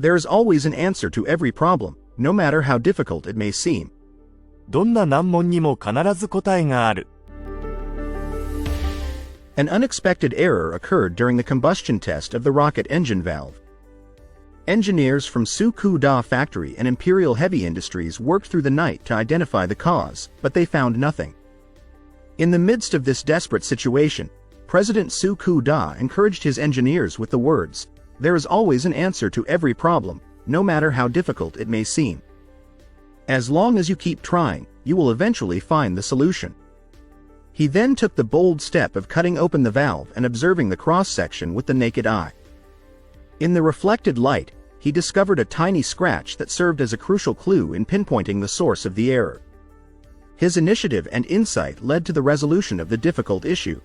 There is always an answer to every problem, no matter how difficult it may seem. どんな難問にも必ず答えがある。An unexpected error occurred during the combustion test of the rocket engine valve. Engineers from Tsukuda factory and Imperial Heavy Industries worked through the night to identify the cause, but they found nothing. In the midst of this desperate situation, President Tsukuda encouraged his engineers with the words, "There is always an answer to every problem, no matter how difficult it may seem. As long as you keep trying, you will eventually find the solution." He then took the bold step of cutting open the valve and observing the cross-section with the naked eye. In the reflected light, he discovered a tiny scratch that served as a crucial clue in pinpointing the source of the error. His initiative and insight led to the resolution of the difficult issue,